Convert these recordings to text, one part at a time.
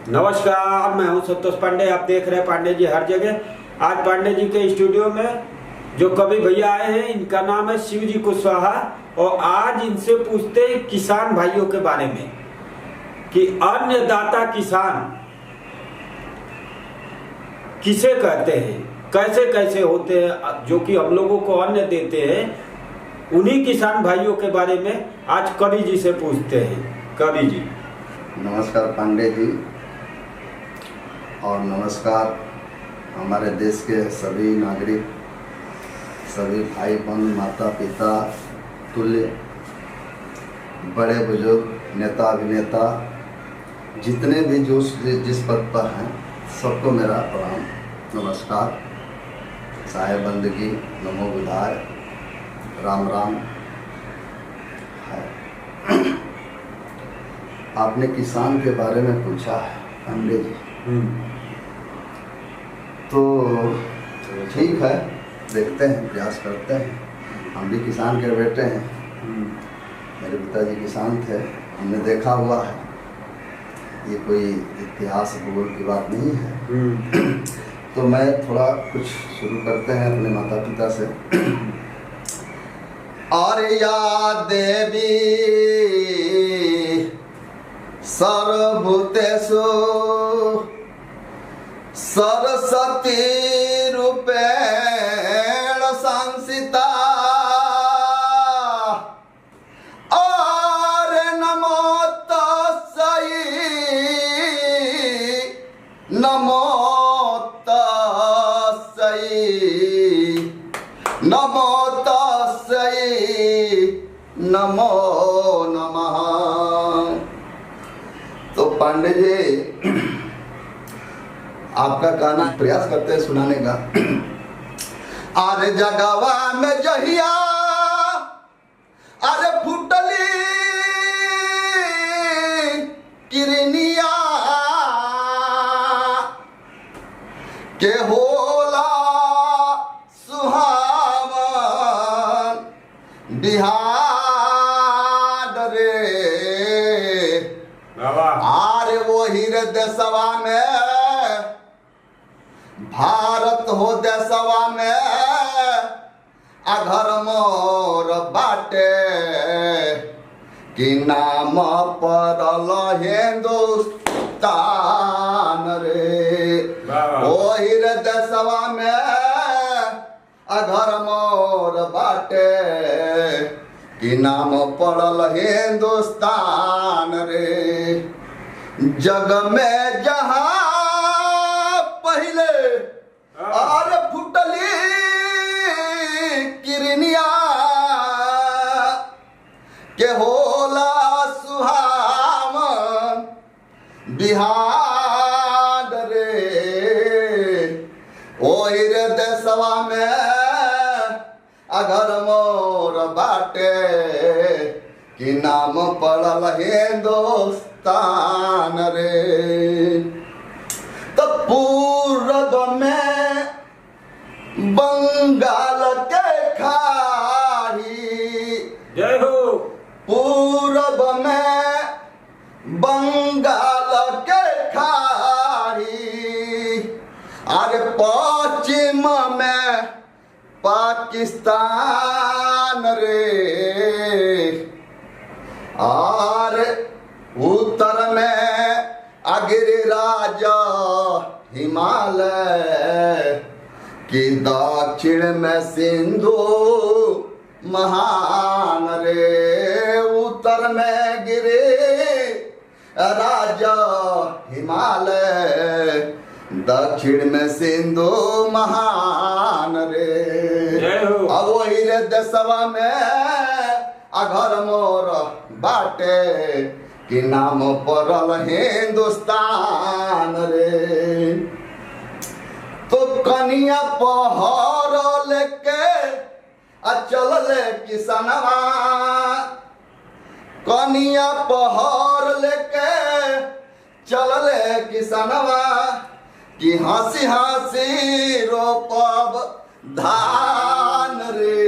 नमस्कार, मैं हूं संतोष पांडे। आप देख रहे हैं पांडे जी हर जगह। आज पांडे जी के स्टूडियो में जो कवि भैया आए हैं, इनका नाम है शिव जी कुशवाहा। और आज इनसे पूछते हैं किसान भाइयों के बारे में कि अन्नदाता किसान किसे कहते हैं, कैसे कैसे होते हैं, जो कि हम लोगों को अन्न देते हैं। उन्हीं किसान भाइयों के बारे में आज कवि जी से पूछते हैं। कवि जी नमस्कार पांडे जी, और नमस्कार हमारे देश के सभी नागरिक, सभी भाई बहन, माता पिता तुल्य, बड़े बुजुर्ग, नेता अभिनेता, जितने भी जो जिस पद पर हैं, सबको मेरा प्रणाम नमस्कार। साहेब बंदगी, नमो बुधाय, राम राम है। आपने किसान के बारे में पूछा है पांडे जी, तो ठीक है, देखते हैं, प्रयास करते हैं। हम भी किसान के बेटे हैं। मेरे पिताजी किसान थे, हमने देखा हुआ है। ये कोई इतिहास भूगोल की बात नहीं है। तो मैं थोड़ा कुछ शुरू करते हैं अपने माता पिता से। और या देवी सर्वभूतेषु सरस्वती रूपेण संस्थिता, और नमो तस्यै, नमो तस्यै, नमो तस्यै, नमो नमः। तो पांडे जी, आपका गाना प्रयास करते हैं सुनाने का। अरे जगवा में जहिया अरे फुटली किरनिया के होला सुहावन बिहार रे। आरे वो हीरे देशवा में भारत हो देशवा में अघर मोर बाटे कि नाम परल हिंदुस्तान रे। ओ हीरे देशवा में अघर मोर बाटे कि नाम पड़ल हिंदुस्तान रे। जग में जहां पहले और फुटली किरनिया के होला सुहावन बिहार रे। ओ रे देशवा में अगर मोर बाटे कि नाम पड़ल हिंदुस्तान रे। तो पूरब में बंगाल के खाड़ी, जय हो। पूरब में बंगाल के खाड़ी, अरे पश्चिम में पाकिस्तान रे। और उत्तर में गिरिराज हिमालय कि दक्षिण में सिंधु महान रे। उत्तर में गिरिराज हिमालय, दक्षिण में सिंधु महान रे। अब वही रे देशवा में अघर मोर बाटे कि नाम परल हिंदुस्तान रे। तो कनिया पहर लेके चल ले किसनवा, कनिया पहर लेके चल ले किसनवा कि हंसी हंसी रोपब धान रे।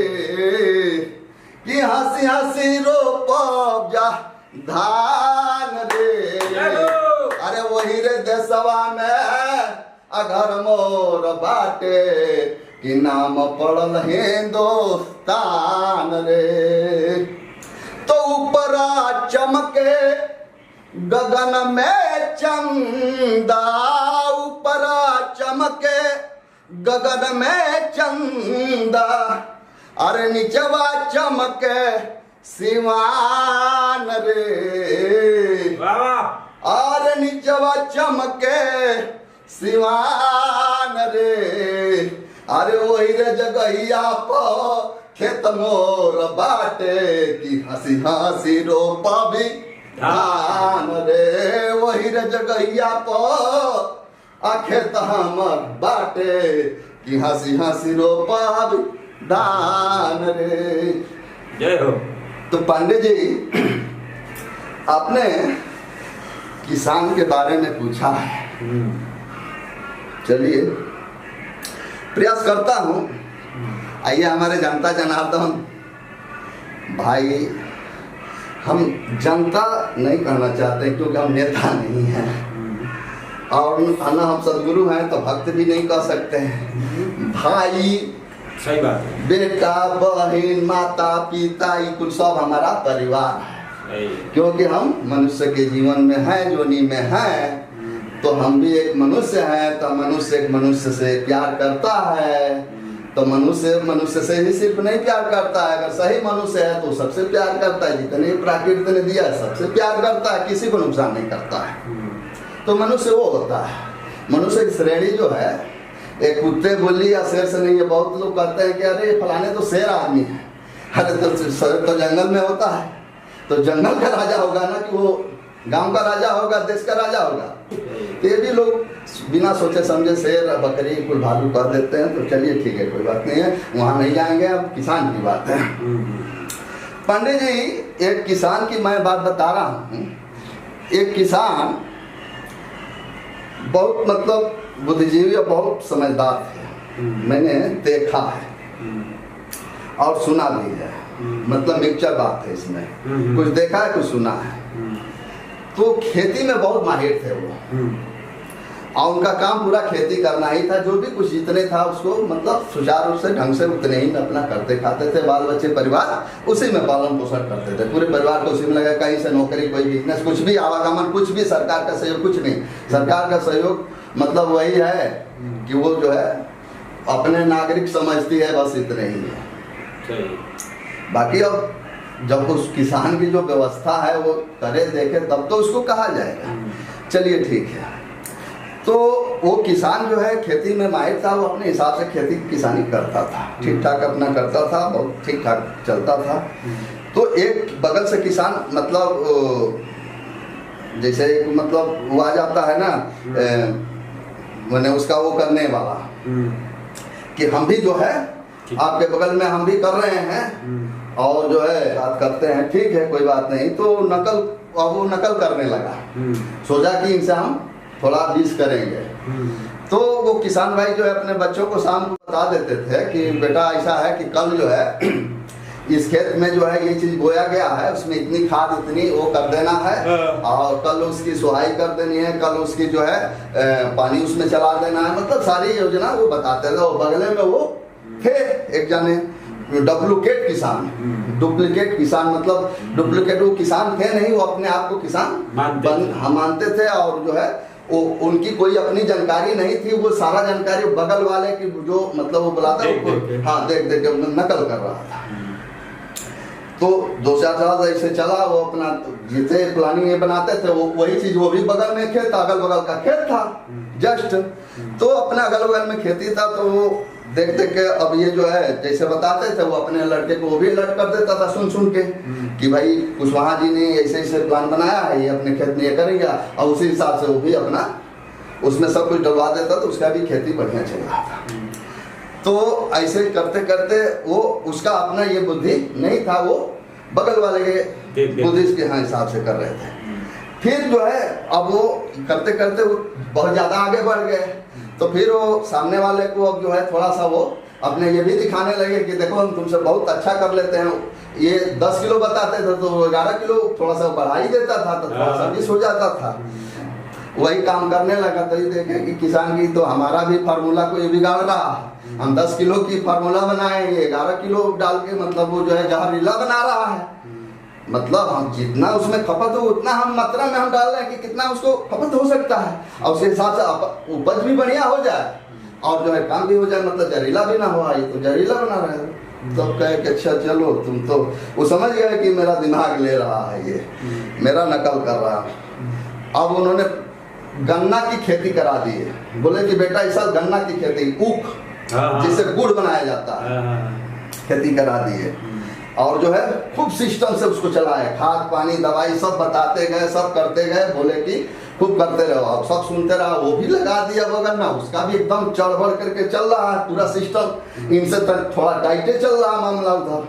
कि हंसी हंसी रोपब जा धान रे। अरे वो वही रे देशवा में अगर मोर बाटे कि नाम पड़ल हिंदुस्तान रे। तो ऊपरा चमके गगन में चंदा, ऊपरा चमके गगन में चंदा, अरे निचवा चमके सिवान रे। अरे निचवा चमके सिवान रे। अरे वही रे जगहिया पर खेत मोर बाटे कि हंसी हंसी रोपा भी धान रे। वही रे जगहिया पर खेत हमर बाटे कि हंसी हंसी रोपा भी धान रे। जय हो। तो पांडे जी, आपने किसान के बारे में पूछा है, चलिए प्रयास करता हूँ। आइए हमारे जनता जनार्दन भाई, हम जनता नहीं कहना चाहते क्योंकि हम नेता नहीं हैं, और ना हम सदगुरु हैं तो भक्त भी नहीं कह सकते हैं। भाई, सही बात है। बेटा, बहन, माता, पिता, ये कुल सब हमारा परिवार है। क्योंकि हम मनुष्य के जीवन में हैं, जोनी में हैं, तो हम भी एक मनुष्य हैं। तो मनुष्य एक मनुष्य से प्यार करता है, तो मनुष्य मनुष्य से ही सिर्फ नहीं प्यार करता है। अगर सही मनुष्य है तो सबसे प्यार करता है, जितने प्रकृति ने दिया सबसे प्यार करता है, किसी को नुकसान नहीं करता है। तो मनुष्य वो होता है। मनुष्य की श्रेणी जो है, एक कुत्ते बिल्ली या शेर से नहीं है। बहुत लोग कहते हैं कि अरे फलाने तो शेर आदमी है। अरे तो जंगल में होता है, तो जंगल का राजा होगा ना, कि वो गांव का राजा होगा, देश का राजा होगा। ये भी लोग बिना सोचे समझे शेर, बकरी, कुल भालू कह देते हैं। तो चलिए ठीक है, कोई बात नहीं है, वहाँ नहीं जाएंगे। अब किसान की बात है। पांडे जी, एक किसान की मैं बात बता रहा हूँ। एक किसान बहुत मतलब बुद्धिजीवी और बहुत समझदार थे। मैंने देखा है और सुना भी है, मतलब मिक्सचर बात है इसमें, कुछ देखा है कुछ सुना है। तो खेती में बहुत माहिर थे वो, और उनका काम पूरा खेती करना ही था। जो भी कुछ जितने था उसको मतलब सुचारू रूप से ढंग से उतने ही अपना करते खाते थे। बाल बच्चे परिवार उसी में पालन पोषण करते थे। पूरे परिवार को उसी में लगा, कहीं से नौकरी, कोई बिजनेस, कुछ भी आवागमन, कुछ भी सरकार का सहयोग कुछ नहीं। सरकार का सहयोग मतलब वही है कि वो जो है अपने नागरिक समझती है, बस इतने ही है। बाकी अब जब उस किसान की जो व्यवस्था है वो करे देखे तब तो उसको कहा जाएगा। चलिए ठीक है। तो वो किसान जो है खेती में माहिर था। वो अपने हिसाब से खेती किसानी करता था, ठीक ठाक अपना करता था, बहुत ठीक ठाक चलता था। तो एक बगल से किसान मतलब जैसे एक मतलब वो आ जाता है ना, मैंने उसका वो करने वाला कि हम भी जो है आपके बगल में हम भी कर रहे हैं और जो है बात करते हैं, ठीक है कोई बात नहीं। तो नकल, अब वो नकल करने लगा, सोचा कि इनसे हम थोड़ा बीस करेंगे। तो वो किसान भाई जो है अपने बच्चों को शाम को बता देते थे कि बेटा ऐसा है कि कल जो है इस खेत में जो है ये चीज बोया गया है, उसमें इतनी खाद इतनी वो कर देना है, और कल उसकी सुहाई कर देनी है, कल उसकी जो है पानी उसमें चला देना है। मतलब सारी योजना वो बताते थे। और बगले में वो थे एक जाने डुप्लीकेट किसान। डुप्लीकेट किसान मतलब डुप्लीकेट, वो किसान थे नहीं, वो अपने आप को किसान मानते थे। और जो है वो उनकी कोई अपनी जानकारी नहीं थी, वो सारा जानकारी बगल वाले की जो मतलब वो बुलाता है, हाँ देख देख के नकल कर रहा था। तो 2-4 साल ऐसे चला। वो अपना जितने प्लानिंग ये बनाते थे वो वही चीज, वो भी बगल में खेत, अगल बगल का खेत था जस्ट। तो अपना अगल बगल में खेती था। तो वो देख देख के अब ये जो है जैसे बताते थे, वो अपने लड़के को वो भी अलर्ट कर देता था सुन के कि भाई कुशवाहा जी ने ऐसे ऐसे प्लान बनाया है, ये अपने खेत में ये करेगा। और उसी हिसाब से वो भी अपना उसमें सब कुछ डलवा देता, तो उसका भी खेती बढ़िया चल रहा था। तो ऐसे करते करते वो उसका अपना ये बुद्धि नहीं था, वो बगल वाले के बुद्धि के हिसाब से कर रहे थे। फिर जो है अब वो करते करते वो बहुत ज्यादा आगे बढ़ गए। तो फिर वो सामने वाले को अब जो है थोड़ा सा वो अपने ये भी दिखाने लगे कि देखो हम तुमसे बहुत अच्छा कर लेते हैं। ये 10 किलो बताते थे तो 11 किलो थोड़ा सा बढ़ा ही देता था, तो थोड़ा सा 20 हो जाता था। वही काम करने लगा तो ये देखे कि किसान की तो हमारा भी फार्मूला को ये बिगाड़ रहा है। हम 10 किलो की फार्मूला बनाएंगे, 11 किलो डाल के मतलब वो जो है जहरीला बना रहा है। मतलब हम जितना उसमें खपत हो उतना हम मात्रा में हम डाल रहे हैं कि कितना उसको खपत हो सकता है, और उसके हिसाब से उपज भी बढ़िया हो जाए और जो है काम भी हो जाए, मतलब जहरीला भी ना हो। ये तो जहरीला बना रहे हैं। तब कहे कि अच्छा चलो तुम तो, वो समझ गए कि मेरा दिमाग ले रहा है, ये मेरा नकल कर रहा है। अब उन्होंने गन्ना की खेती करा दी है। बोले कि बेटा इस साल गन्ना की खेती, ऊख जिससे गुड़ बनाया जाता है, खेती करा दी है। और जो है खूब सिस्टम से उसको चलाए, खाद पानी दवाई सब बताते गए, सब करते गए। बोले कि खूब करते रहो, आप सब सुनते रहो। वो भी लगा दिया वो गन्ना, उसका भी एकदम चढ़ बढ़ करके चल रहा है पूरा सिस्टम। इनसे थोड़ा टाइटे चल रहा मामला उधर,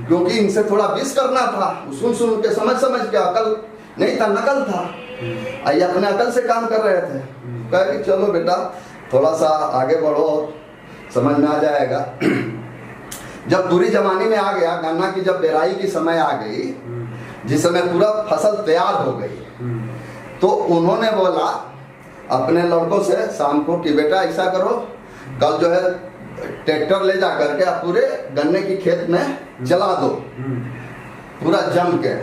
क्योंकि इनसे थोड़ा विश करना था। सुन के समझ के, अकल नहीं था, नकल था। ये अपने अकल से काम कर रहे थे। कहे कि चलो बेटा थोड़ा सा आगे बढ़ो, समझ में आ जाएगा। जब बुरी जमाने में आ गया, गन्ना की जब पेराई की समय आ गई, जिस समय पूरा फसल तैयार हो गई, तो उन्होंने बोला अपने लड़कों से शाम को कि बेटा ऐसा करो, कल जो है ट्रैक्टर ले जा करके आप पूरे गन्ने की खेत में चला दो, पूरा जम के।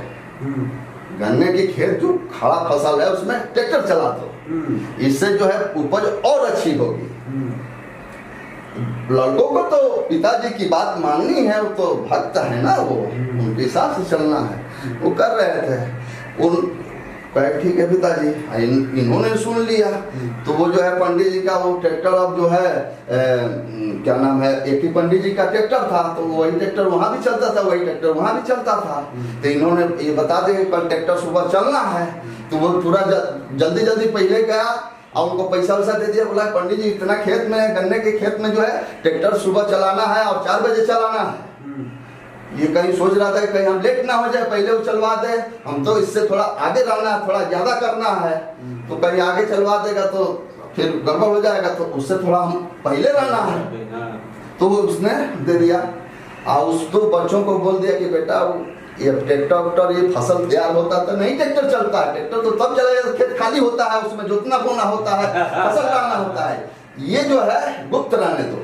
गन्ने की खेत जो खड़ा फसल है उसमें ट्रैक्टर चला दो, इससे जो है उपज और अच्छी होगी। लड़कों को तो पिताजी की बात माननी है, वो तो भक्त है ना, वो उनके हिसाब से चलना है। वो कर रहे थे। उन कहे ठीक है पिताजी। इन्होंने सुन लिया तो वो जो है पंडित जी का वो ट्रैक्टर, अब जो है क्या नाम है, एक ही पंडित जी का ट्रैक्टर था, तो वही ट्रैक्टर वहां भी चलता था, वही ट्रैक्टर वहां भी चलता था। तो इन्होंने ये बता दें कल ट्रैक्टर सुबह चलना है, तो वो पूरा जल्दी पहले गया और उनको पैसा वैसा दे दिया। बोला पंडित जी इतना खेत में, गन्ने के खेत में जो है ट्रैक्टर सुबह चलाना है और 4 बजे चलाना है। ये कहीं सोच रहा था कि कहीं हम लेट ना हो जाए, पहले वो चलवा दे, हम तो इससे थोड़ा आगे रहना है, थोड़ा ज्यादा करना है, तो कहीं आगे चलवा देगा तो फिर गड़बड़ हो जाएगा, तो उससे थोड़ा हम पहले रहना है। तो वो उसने दे दिया और उस 2 बच्चों को बोल दिया कि बेटा ये ट्रैक्टर ये फसल तैयार होता तो नहीं ट्रैक्टर चलता है, ट्रैक्टर तो तब चलेगा खेत खाली होता है, उसमें जोतना बोना होता है, फसल डालना होता है। ये जो है गुप्त रहने दो,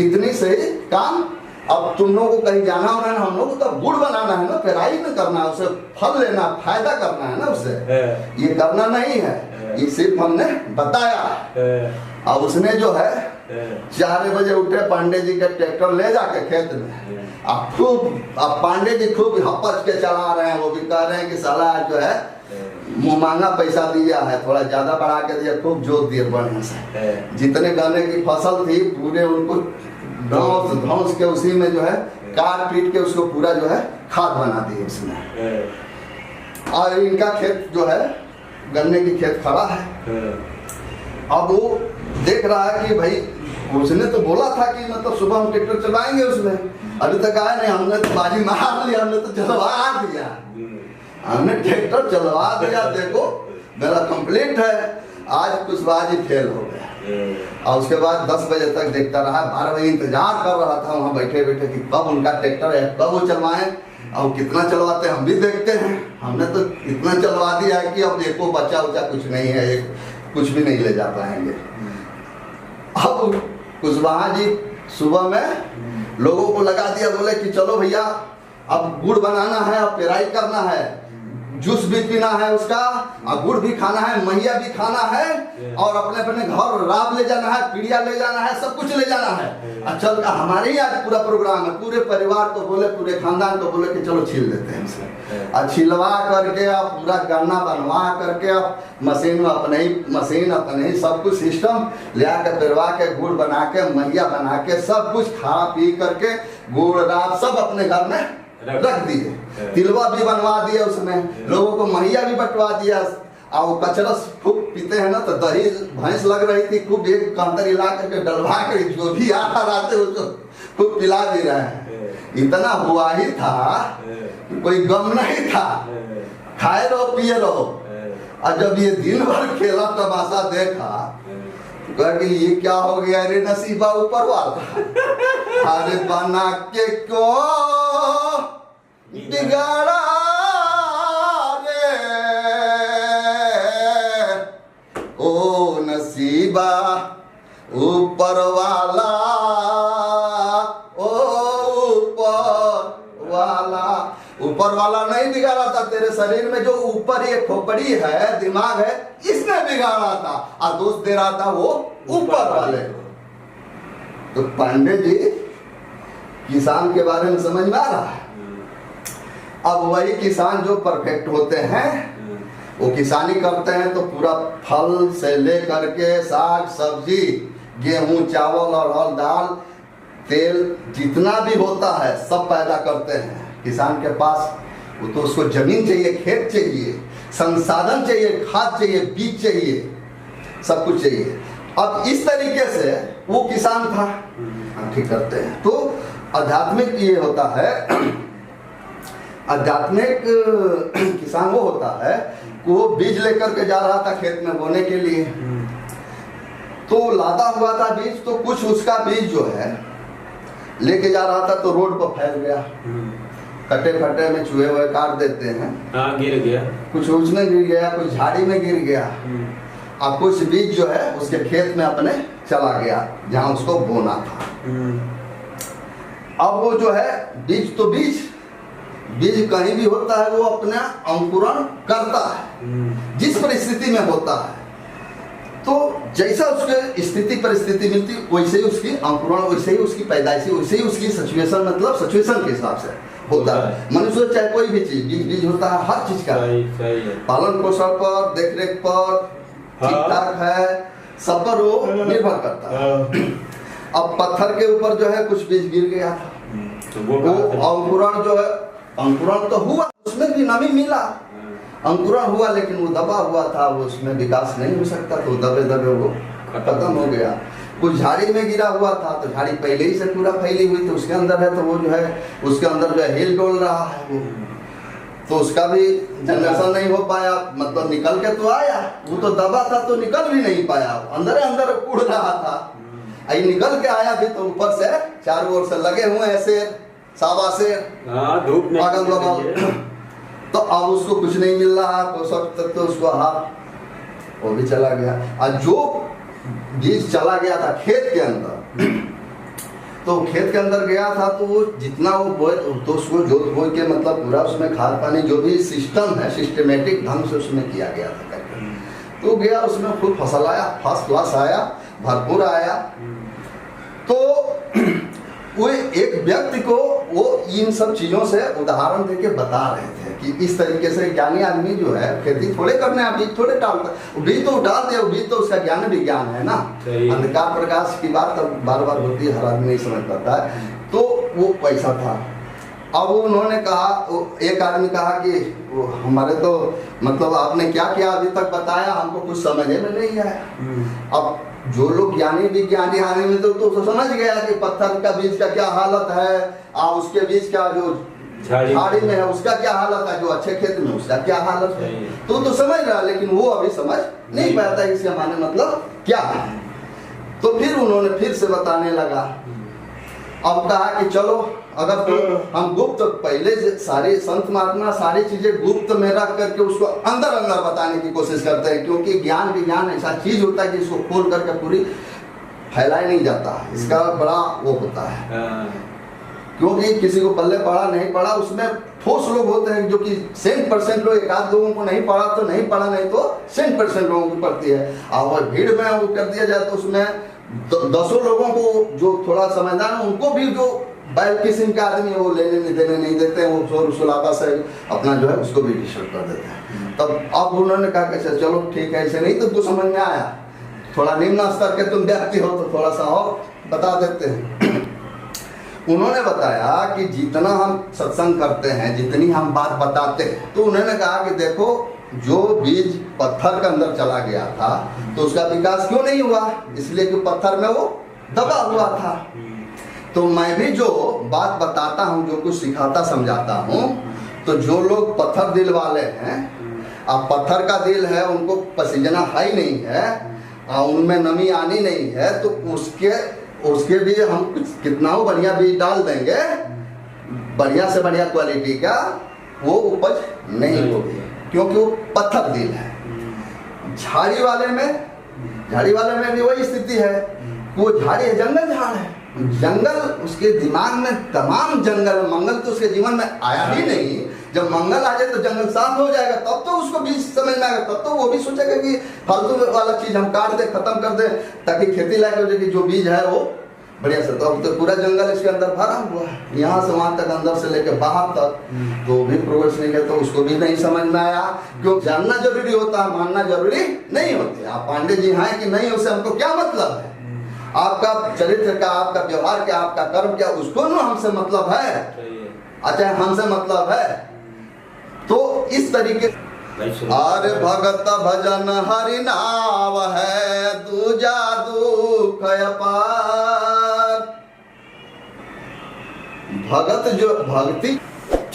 इतनी से काम। अब तुम लोगों को कहीं जाना होना है, हम लोग को तो गुड़ बनाना है ना, पेराई में करना है, उसे फल लेना, फायदा करना है ना उससे, ये करना नहीं है। ये सिर्फ हमने बताया। अब उसने जो है 4 बजे उठे, पांडे जी के ट्रैक्टर ले जाके खेत में, अब पांडे जी खूब हपच के चला रहे हैं। वो भी कह रहे हैं कि साला जो है मुँह मांगा पैसा दिया है, थोड़ा ज्यादा बढ़ा के दिया, खूब जोत दिए बढ़िया से। जितने गन्ने की फसल थी पूरे उनको धौंस के उसी में जो है काट पीट के उसको पूरा जो है खाद बना दी उसमें। और इनका खेत जो है गन्ने की खेत खड़ा है। अब वो देख रहा है कि भाई उसने तो बोला था कि मतलब सुबह हम ट्रैक्टर चलाएंगे उसमें, अभी तक आया नहीं। हमने तो बाजी मार लिया, हमने तो चलवा दिया, हमने ट्रैक्टर चलवा दिया, देखो मेरा कंप्लीट है। आज कुशवाहा जी फेल हो गया। और उसके बाद 10 बजे तक देखता रहा, 12 बजे इंतजार कर रहा था वहाँ बैठे कि कब उनका ट्रैक्टर है, कब वो चलवाएं और कितना चलवाते हैं हम भी देखते हैं। हमने तो इतना चलवा दिया है कि अब एको बच्चा उच्चा कुछ नहीं है, एक कुछ भी नहीं ले जा पाएंगे। अब कुशवाहा जी सुबह में लोगों को लगा दिया, बोले कि चलो भैया अब गुड़ बनाना है, अब पेराई करना है, जूस भी पीना है उसका, और गुड़ भी खाना है, मैया भी खाना है, और अपने अपने घर राब ले जाना है, पीड़िया ले जाना है, सब कुछ ले जाना है। अच्छा हमारे ही आज पूरा प्रोग्राम है। पूरे परिवार को बोले, पूरे खानदान को बोले कि चलो छील लेते हैं इससे। और छिलवा करके आप पूरा गन्ना बनवा करके आप मशीन में अपने ही सब कुछ सिस्टम ले आकर पेरवा के गुड़ बना के, मैया बना के, सब कुछ खा पी करके गुड़ राब सब अपने घर में रख दिए। तिलवा भी बनवा दिया उसमें, लोगों को महिया भी बंटवा दिया। और कचरस खूब पीते हैं ना, तो दही भैंस लग रही थी, खूब एक कांतर हिला करके डलवा कर जो भी आता रहते उसको खूब पिला दे रहे हैं। इतना हुआ ही था, कोई गम नहीं था, खाए रहो पिए रहो। और जब ये दिन भर खेला तमाशा देखा, कि ये क्या हो गया रे नसीबा ऊपर वाला, अरे बना के को बिगाड़ा रे, नसीबा ऊपर वाला, ओ ऊपर वाला। ऊपर वाला नहीं बिगाड़ा था, तेरे शरीर में जो ऊपर ये खोपड़ी है, दिमाग है, इसने बिगाड़ा था, और दोष दे रहा था वो ऊपर वाले को। तो पांडे जी किसान के बारे में समझ में आ रहा है। अब वही किसान जो परफेक्ट होते हैं, वो किसानी करते हैं तो पूरा फल से लेकर के साग सब्जी, गेहूं चावल और दाल तेल जितना भी होता है सब पैदा करते हैं। किसान के पास वो तो उसको जमीन चाहिए, खेत चाहिए, संसाधन चाहिए, खाद चाहिए, बीज चाहिए, सब कुछ चाहिए। अब इस तरीके से वो किसान था, ठीक करते हैं। तो आध्यात्मिक ये होता है, आध्यात्मिक किसान वो होता है, वो बीज लेकर के जा रहा था खेत में बोने के लिए, तो लादा हुआ था बीज, तो कुछ उसका बीज जो है लेके जा रहा था तो रोड पर फैल गया, कटे फटे में चूहे हुए काट देते हैं, हाँ गिर गया, कुछ उसमें गिर गया, कुछ झाड़ी में गिर गया, और कुछ बीज जो है उसके खेत में अपने चला गया जहां उसको बोना था। अब वो जो है बीज तो बीज कहीं भी होता है वो अपना अंकुरण करता है जिस परिस्थिति में होता है। तो जैसा उसके स्थिति परिस्थिति मिलती वैसे ही उसकी अंकुरण, वैसे ही उसकी पैदाइशी, वैसे ही उसकी सिचुएशन, मतलब सिचुएशन के हिसाब से होता है। मनुष्य चाहे कोई भी चीज बीज होता है, हर चीज का पालन पोषण पर, देख रेख पर, ठीक ठाक है, सब पर वो निर्भर करता है। अब पत्थर के ऊपर जो है कुछ बीज गिर गया था, तो वो अंकुरण जो है, अंकुरण तो हुआ, उसमें भी नमी मिला, अंकुरण हुआ, लेकिन वो दबा हुआ था, वो उसमें विकास नहीं हो सकता, तो दबे दबे वो खत्म हो गया। कुछ झाड़ी में गिरा हुआ था, तो झाड़ी पहले ही से पूरा फैली हुई तो उसके अंदर है, तो वो जो है उसके अंदर जो है हिल डोल रहा है वो, तो उसका भी जनरेशन नहीं हो पाया, मतलब निकल के तो आया, वो तो दबा था तो निकल भी नहीं पाया, अंदर अंदर उड़ रहा था। आई निकल के आया भी तो ऊपर से चारों ओर से लगे हुए ऐसे सावा से धूप में अगल बगल, तो अब उसको कुछ नहीं मिल रहा, पोषक तक तो उसको हाथ वो भी चला गया। और जो बीज चला गया था खेत के अंदर, तो खेत के अंदर गया था तो वो जितना वो बोए तो उसको जोत बोए के मतलब पूरा उसमें खाद पानी जो भी सिस्टम है सिस्टमेटिक ढंग से उसमें किया गया था करके, तो गया उसमें खूब फसल आया, फर्स्ट क्लास आया, भरपूर आया। तो वो एक व्यक्ति को वो इन सब चीजों से उदाहरण देके बता रहे थे कि इस तरीके से ज्ञानी आदमी जो है खेती थोड़े करने, बीज थोड़े डालता, बीज तो डाल दे, बीज तो उसका ज्ञान विज्ञान है ना, अंधकार प्रकाश की बात तब बार बार होती है, हर आदमी नहीं समझ पाता है। तो वो पैसा था। अब उन्होंने कहा, एक आदमी कहा कि हमारे तो मतलब आपने क्या क्या अभी तक बताया हमको कुछ समझ में नहीं आया। अब जो लोग ज्ञानी विज्ञानी आने में तो समझ गया कि पत्थर का बीज का क्या हालत है, और उसके बीज का जो झाड़ी में है उसका क्या हालत है, जो अच्छे खेत में उसका क्या हालत है, तो समझ रहा, लेकिन वो अभी समझ नहीं पाता इसका माने मतलब क्या है। तो फिर उन्होंने फिर से बताने लगा। अब कहा कि चलो अगर तो हम गुप्त पहले से सारे संत महात्मा सारी चीजें गुप्त में रख करके उसको अंदर अंदर बताने की कोशिश करते हैं, क्योंकि ज्ञान विज्ञान ऐसा चीज होता है कि इसको खोल करके पूरी फैलाया नहीं जाता, इसका बड़ा वो होता है। क्योंकि किसी को पल्ले पड़ा नहीं पड़ा, उसमें ठोस लोग होते हैं जो कि 100% लोग, एक आध लोगों को नहीं पड़ा तो नहीं पड़ा, नहीं तो 100% लोगों को पड़ती है। और भीड़ में वो कर दिया जाए तो उसमें 10 लोगों को जो थोड़ा समझदार है उनको भी जो बैल किस्म का आदमी है वो लेने देने नहीं देते हैं, वो शोर सुलाता से अपना जो है उसको भी डिस्टर्ब कर देते हैं। तब अब उन्होंने कहा कि चलो ठीक है, ऐसे नहीं तुमको समझ में आया, थोड़ा निम्न स्तर के तुम व्यक्ति हो तो थोड़ा सा और बता देते हैं। उन्होंने बताया कि जितना हम सत्संग करते हैं, जितनी हम बात बताते हैं, तो उन्होंने कहा कि देखो जो बीज पत्थर के अंदर चला गया था तो उसका विकास क्यों नहीं हुआ, इसलिए कि पत्थर में वो दबा हुआ था। तो मैं भी जो बात बताता हूँ, जो कुछ सिखाता समझाता हूँ, तो जो लोग पत्थर दिल वाले हैं, अब पत्थर का दिल है, उनको पसीजना हाई नहीं है, उनमें नमी आनी नहीं है, तो उसके भी हम कितना हो बढ़िया बीज डाल देंगे, बढ़िया से बढ़िया क्वालिटी का, वो उपज नहीं होगी, क्योंकि वो पत्थर दिल है। झाड़ी वाले में झाड़ी वाले में भी वही स्थिति है। वो झाड़ी है, जंगल झाड़ है, जंगल उसके दिमाग में तमाम जंगल, मंगल तो उसके जीवन में आया ही नहीं। जब मंगल आ जाए तो जंगल साफ हो जाएगा, तब तो उसको बीज समझ में आएगा, तब तो वो भी सोचेगा कि फालतू वाला चीज हम काट दे, खत्म कर दे, ताकि खेती लायक हो जाए, कि जो बीज है वो बढ़िया से। तो पूरा जंगल इसके अंदर भरा हुआ है, यहाँ से वहां तक, अंदर से लेकर बाहर तक, तो भी प्रोग्रेस नहीं करता, उसको भी नहीं समझ में आया। क्यों जानना जरूरी होता है, मानना जरूरी नहीं होती। आप पांडे जी हैं कि नहीं, उससे हमको क्या मतलब है? आपका चरित्र का, आपका व्यवहार क्या, आपका कर्म क्या, उसको ना हमसे मतलब है। अच्छा, हमसे मतलब है। तो इस तरीके, अरे भगत भजन हरि नाम है, दूजा दुख अपार। भगत जो भक्ति।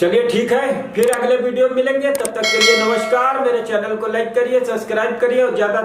चलिए ठीक है, फिर अगले वीडियो में मिलेंगे, तब तक के लिए नमस्कार। मेरे चैनल को लाइक करिए, सब्सक्राइब करिए और ज्यादा